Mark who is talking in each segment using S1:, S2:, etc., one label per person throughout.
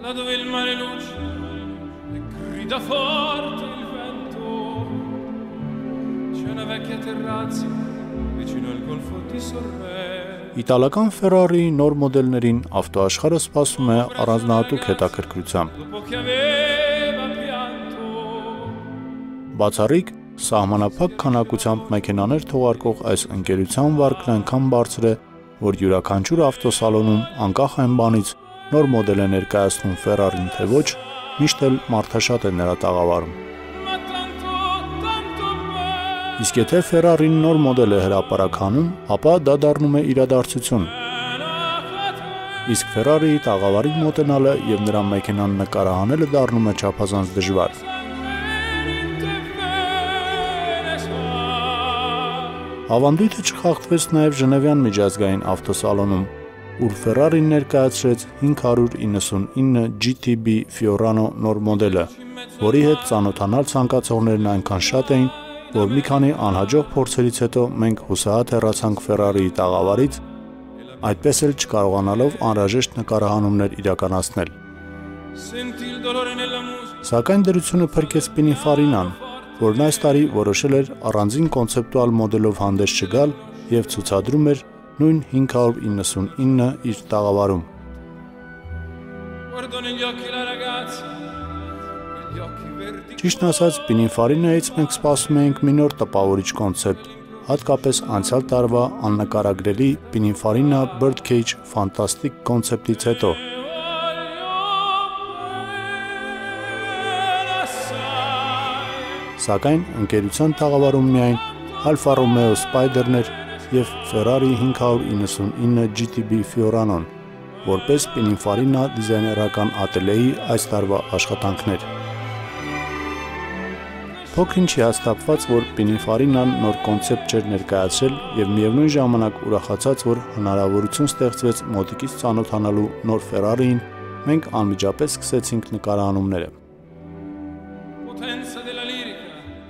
S1: là dove il mare luce e grida forte il vento. C'è una vecchia terrazza vicino al golfo di Sorrento.
S2: Իտալական Ferrari նոր մոդելներին ավտոաշխարհը սպասում է առանձնահատուկ հետաքրքրությամբ։ Բացառիկ սահմանափակ քանակությամբ մեքենաներ թողարկող այս ընկերության վարկն այնքան բարձր է, որ յուրաքանչյուր ավտոսալոնում անկախ այն բանից նոր մոդել է ներկայացնում Ferrari-ն թե ոչ, միշտ էլ մարդաշատ է նրա տաղավարում։ Իսկ եթե Ferrari-ն նոր մոդել է հրապարականում, ապա դա դառնում է իրադարձություն։ Իսկ Ferrari-ի տաղավարին մոտենալը եւ նրա մեքենան նկարահանելը դառնում է չափազանց դժվար։ Ավանդույթը չխախտվեց նաև Ժնևյան միջազգային ավտոսալոնում, ուր Ferrari-ն ներկայացրեց 599 GTB Fiorano նոր մոդելը, որի հետ ծանոթանալ ցանկացողներն այնքան շատ էին, որ մի քանի անհաջող փորձերից հետո մենք հուսահատ հեռացանք Ferrari-ի տաղավարից, այդպես էլ չկարողանալով անհրաժեշտ նկարահանումներ իրականացնել։ Սակայն դրությունը փրկեց Pininfarina-ն, որն այս տարի որոշել էր առանձին կոնցեպտուալ մոդելով հանդես չգալ եւ ցուցադրում էր նույն 599 իր տաղավարում։ Ճիշտն ասած, Pininfarina-ից մենք սպասում էինք մի նոր տպավորիչ կոնցեպտ, հատկապես անցյալ տարվա աննկարագրելի Pininfarina Birdcage ֆանտաստիկ կոնցեպտից հետո։ Սակայն ընկերության տաղավարում միայն Alfa Romeo Spider-ներ եւ Ferrari 599 GTB Fiorano-ն, որպես Pininfarina դիզայներական ատելյեի այս տարվա աշխատանքներ։ Փոքր-ինչ հաստատված, որ Pininfarina-ն նոր կոնցեպտ չէր ներկայացրել եւ միևնույն ժամանակ ուրախացած, որ հնարավորություն ստեղծվեց մոտիկից ծանոթանալու նոր Ferrari-ին, մենք անմիջապես սկսեցինք նկարահանումները։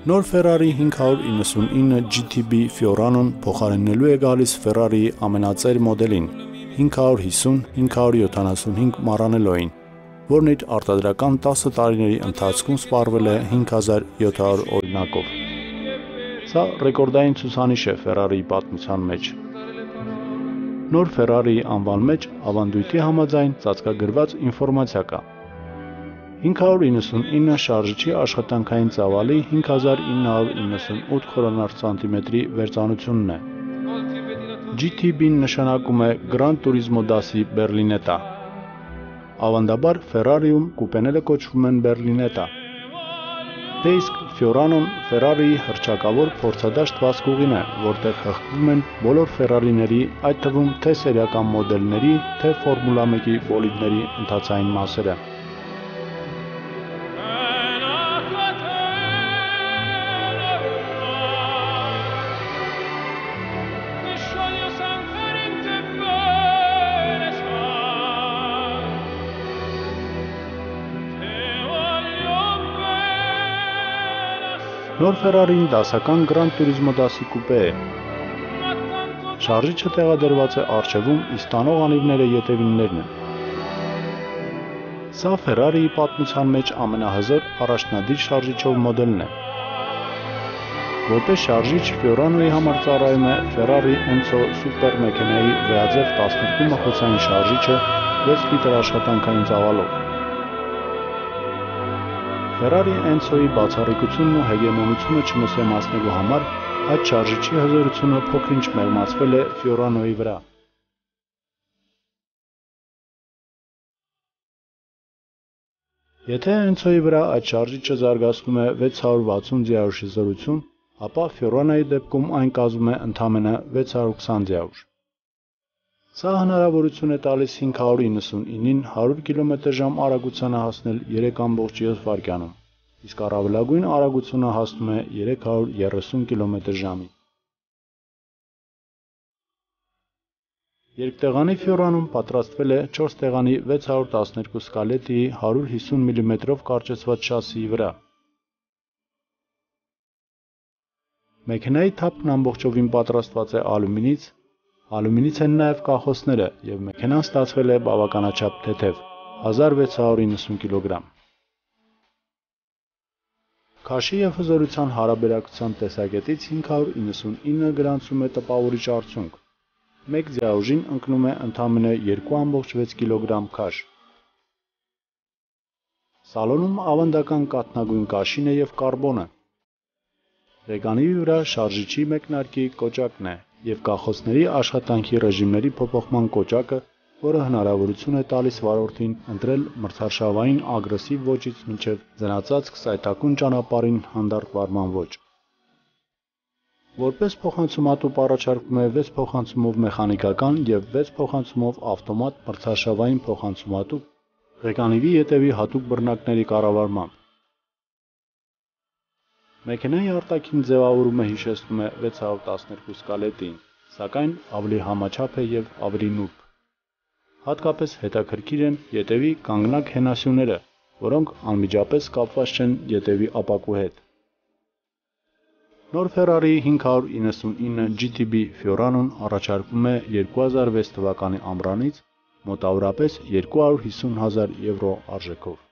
S2: Նոր Ferrari 599 GTB Fiorano-ն փոխարինելու է գալիս Ferrari-ի ամենածեր մոդելին 550-575 Maranello-ին, որն իր արտադրական 10 տարիների ընթացքում սպառվել է 5700 օրինակով։ Սա ռեկորդային ցուցանիշ է Ferrari-ի պատմության մեջ։ Նոր Ferrari-ի անվան մեջ ավանդույթի համաձայն ծածկագրված ինֆորմացիա կա։ 599 շարժիչի աշխատանքային ծավալի 5998 խորանարդ սանտիմետրի վերծանությունն է։ GTB-ն նշանակում է Gran Turismo դասի Berlinetta։ Ավանդաբար Ferrari-ում կուպեները կոչվում են Berlinetta։ Դե իսկ Fiorano-ն Ferrari-ի հռչակավոր փորձադաշտ վազքուղին է, որտեղ հղկվում են բոլոր Ferrari-ների, այդ թվում թե սերիական մոդելների, թե Ֆորմուլա 1-ի բոլիդների ընթացային մասերը։ Նոր Ferrari-ին դասական Gran Turismo դասի կուպե է։ Շարժիչը տեղադրված է առջևում, իսկ տանող անիվները ետևիններն են։ Սա Ferrari-ի պատմության մեջ ամենահզոր առաջնադիր շարժիչով մոդելն է։ Որպես շարժիչ Fiorano-ի համար ծառայում է Ferrari Enzo սուպեր մեքենայի վեաձև 12 մխոցային շարժիչը 6 լիտր աշխատանքային ծավալով։ Ferrari Enzo-ի բացառիկությունն ու հեգեմոնությունը չմսեմացնելու համար այդ շարժիչի հզորությունը փոքր-ինչ մեղմացվել է Fiorano-ի վրա։ Եթե Enzo-ի վրա այդ շարժիչը զարգացնում է 660 ձիահուշի զորություն, ապա Fiorano-ի դեպքում այն կազմում է ընդամենը 620 ձիահուշ։ Սա հնարավորություն է տալիս 599-ին 100 կմ/ժ արագությանը հասնել 3.7 վայրկյանում, իսկ առավելագույն արագությունը հասնում է 330 կմ/ժ-ի։ Երկտեղանի Fiorano-ն պատրաստվել է 4 տեղանի 612 սկալետիի 150 մմ-ով կարճացված շասիի վրա։ Մեքենայի թափն ամբողջովին պատրաստված է ալումինից են նաև կախոսները եւ մեքենան ստացվել է բավականաչափ թեթև, 1690 կգ։ Քաշի եւ հզորության հարաբերակցության տեսակետից 599 գրանցում է տպավորիչ արդյունք։ 1 ձիաուժին ընկնում է ընդամենը 2,6 կգ քաշ։ Սալոնում ավանդական կաթնագույն կաշին է եւ կարբոնը։ Ռեգանի վրա շարժիչի մեկնարկի կոճակն է եւ կախոցների աշխատանքի ռեժիմների փոփոխման կոճակը, որը հնարավորություն է տալիս վարորդին ընտրել մրցարշավային ագրեսիվ ոճից մինչև ձնածածկ սայթաքուն ճանապարհին հանդարտ վարման ոճ։ Որպես փոխանցումատուփ առաջարկվում է 6 փոխանցումով մեխանիկական եւ 6 փոխանցումով ավտոմատ մրցարշավային փոխանցումատուփ Ռեգանիվի ետևի հատուկ բռնակների կառավարմամբ։ Մեքենայի արտաքին ձևավորումը հիշեցնում է 612 սկալետին, սակայն ավելի համաչափ է եւ ավելի նուրբ։ Հատկապես հետաքրքիր են ետևի կանգնակ հենասյուները, որոնք անմիջապես կապված չեն ետևի ապակու հետ։ Նոր Ferrari 599 GTB Fiorano-ն առաջարկվում է 2006 թվականի ամռանից մոտավորապես 250,000 եվրո արժեքով։